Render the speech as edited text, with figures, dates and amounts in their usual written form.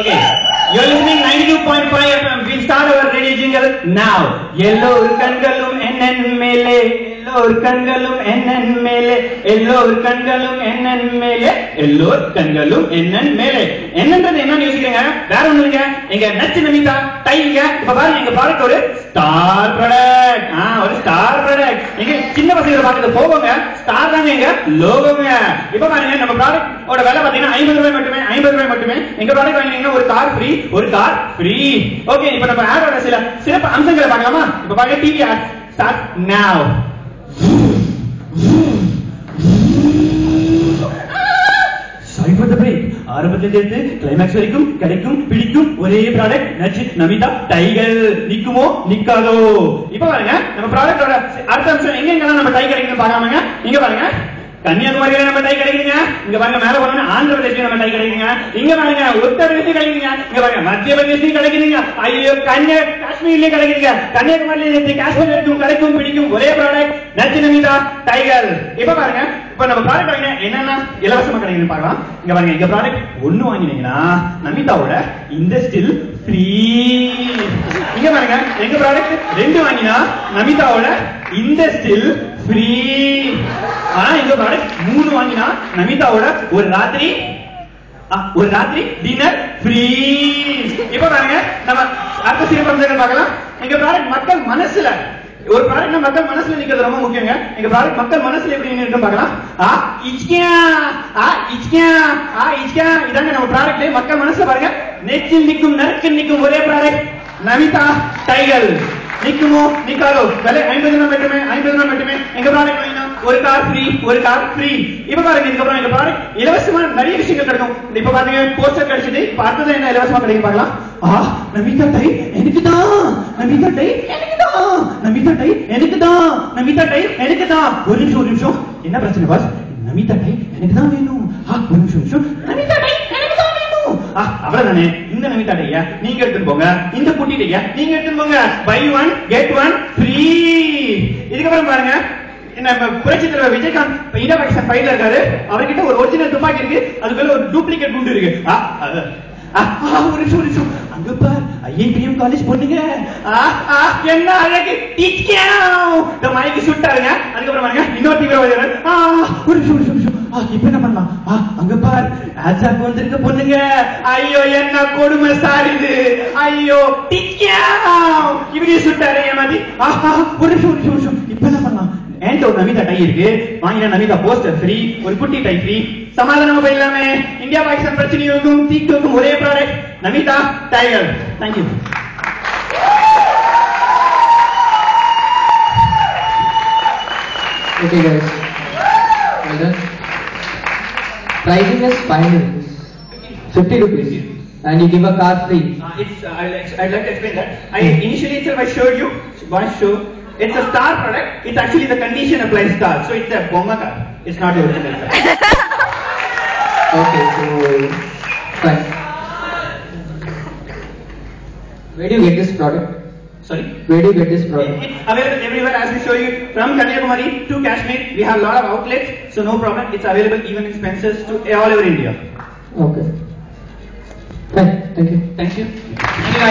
Okay, you're listening 92.5 FM. We'll start our radio jingle now. எல்லோர் கண்களும் என்னன் மேலே, எல்லோர் கண்களும் என்னன் மேலே, எல்லோர் கண்களும் என்னன் மேலே, எல்லோர் கண்களும் என்னன் மேலே. என்னன்றது என்னன்னு யோசிக்கிறீங்க? வேற ஒண்ணு இல்லைங்க, எங்க நச்சு நமிதா டைங்க. இப்ப பாருங்க, எங்க ப்ராடக்ட் ஒரு ஸ்டார் ப்ராடக்ட். ஒரு ஸ்டார் ப்ராடக்ட். நீங்க சின்ன பசங்க பாக்குறது போவோங்க, ஸ்டார் தாங்க எங்க லோகோங்க. இப்ப பாருங்க, நம்ம ப்ராடக்ட் ஓட விலை பாத்தீங்கன்னா 50 ரூபாய் மட்டுமே, 50 ரூபாய் மட்டுமே. எங்க ப்ராடக்ட் வாங்கினீங்கன்னா ஒரு கார் ஃப்ரீ, ஒரு கார் ஃப்ரீ. ஓகே, இப்ப நம்ம ஆடோட சில சிறப்பு அம்சங்களை பார்க்கலாமா? இப்ப பாருங்க, டிவி ஆட் ஸ்டார்ட் நவ. Sorry for the break. ஆரம்பத்துல இருந்து கிளைமாக்ஸ் வரைக்கும் கிடைக்கும் பிடிக்கும் ஒரே ப்ராடக்ட் நச்சு நமிதா டைகர். நிக்குமோ நிக்காதோ? இப்ப பாருங்க, நம்ம ப்ராடக்ட்டோட அடுத்த அம்சம் எங்கெங்கெல்லாம் நம்ம டை கிடைக்குன்னு பார்க்காமங்க. இங்க பாருங்க, கன்னியாகுமரியில நம்ம டை கிடைக்குங்க. இங்க பாருங்க, மேல போனா ஆந்திர பிரதேசம் நம்ம டை கிடைக்குங்க. இங்க பாருங்க, உத்தரப்பிரதேசம் கிடைக்குங்க. இங்க பாருங்க, மத்திய பிரதேசம் கிடைக்குதுங்க. ஐயோ, காஷ்மீர்லயே கிடைக்குதுங்க. கன்னியாகுமரியில காஷ்மீர் வரைக்கும் கிடைக்கும் பிடிக்கும் ஒரே ப்ராடக்ட் நச்சு நமிதா டைகர். இப்ப பாருங்க, இப்ப நம்ம ப்ராடக்ட் வாங்கினா என்னன்னா இலவசமா கிடைக்குதுன்னு பார்க்கலாம். இங்க பாருங்க, எங்க ப்ராடக்ட் ஒன்னு வாங்கினீங்கன்னா நமிதாவோட இந்த ஸ்டில் ஃப்ரீ. இங்க பாருங்க, எங்க ப்ராடக்ட் 2 வாங்கினா நமிதாவோட இந்த ஸ்டில் ஃப்ரீ. ஆனா எங்க ப்ராடக்ட் 3 வாங்கினா நமிதாவோட ஒரு ராத்திரி டின்னர் ஃப்ரீ. இப்ப பாருங்க, நம்ம அடுத்த சிறப்பு அம்சங்கள் பார்க்கலாம். எங்க ப்ராடக்ட் மக்கள் மனசுல, ஒரு ப்ராடக்ட் மக்கள் மனசுல நிக்கிறது ரொம்ப முக்கியங்க. எங்க ப்ராடக்ட் மக்கள் மனசுல எப்படி நின்னு பார்க்கலாம். இதாங்க நம்ம ப்ராடக்ட் மக்கள் மனசுல பாருங்க, நெச்சில் நிக்கும் நறுக்கு நிக்கும் ஒரே ப்ராடக்ட் நமிதா டைகர். நிக்குமோ நிக்காதோ? விலை 50 ரூபாய் மட்டுமே, 50 ரூபாய் மட்டுமே. எங்க ப்ராடக்ட் வாங்கினா ஒரு கார் ஃப்ரீ, ஒரு கார் ஃப்ரீ. இப்ப பாருங்க, இதுக்கப்புறம் எங்க ப்ராடக்ட் இலவசமா நிறைய விஷயங்கள் கிடைக்கும். இப்ப பாருங்க, போஸ்டர் கிடைச்சது. இப்ப அடுத்தது என்ன இலவசமா கிடைக்கும் பார்க்கலாம். நமிதா டை எனக்குதான், நமிதா டை எனக்குதான், நமிதா டை எனக்குதான், நமிதா டை எனக்குதான். ஒரு நிமிஷம், என்ன பிரச்சனை பாஸ்? நமிதா டை எனக்குதான் வேணும். ஒரு நிமிஷம், நமிதா டை எனக்குதான் வேணும். அவ்வளவுதானே. இந்த நமிதா டைய நீங்க எடுத்துட்டு போங்க, இந்த குட்டி டைய நீங்க எடுத்துட்டு போங்க. Buy 1 get 1 free. இதுக்கப்புறம் பாருங்க, நம்ம புரட்சி தலைவர் விஜயகாந்த் இந்தியா பாகிஸ்தான் ஃபைட்ல இருக்காரு. அவர்கிட்ட ஒரு ஒரிஜினல் துப்பாக்கி இருக்கு, அதுக்குள்ள ஒரு டூப்ளிகேட் குண்டு இருக்கு. ஒரு நிமிஷம், அங்க பார், ஐஐபிஎம் காலேஜ் பொண்ணுங்க. என்ன அழகு, இந்த மயக்கு சுட்டாருங்க. அதுக்கப்புறம் பாருங்க, இன்னொரு தீவிரவாதி. ஒரு நிமிஷம், இப்ப என்ன பண்ணலாம்? அங்க பார், ஆஜாக்கு வந்திருக்க பொண்ணுங்க. ஐயோ, என்ன கொடுமை சார் இது. ஐயோ, இப்படி சுட்டாரு ஏமாதி. ஒரு நிமிஷம், இப்ப என்ன பண்ணலாம்? என்கிட்ட ஒரு நமிதா டை இருக்கு, வாங்கினா நமிதா போஸ்டர் ஃப்ரீ, ஒரு குட்டி டை ஃப்ரீ. சமாதானமா போயிடலாமே. இந்தியா பாகிஸ்தான் பிரச்சனைக்கும் தீக்குக்கும் ஒரே product Namita tiger. Thank you. Okay guys, well done. Pricing is 5 rupees, 50 rupees, and you give a car free. I'd like to explain that. Initially itself I showed you one show. It's a star product. It's actually the condition applies star, so it's a bomba car. It's not the original car. Okay, so fine. Where do you get this product? Sorry? Where do you get this product? It's available everywhere, as we show you. From Kanyakumari to Kashmir, we have a lot of outlets, so no problem. It's available even in Spencer's to all over India. Okay. Fine. Thank you. Thank you.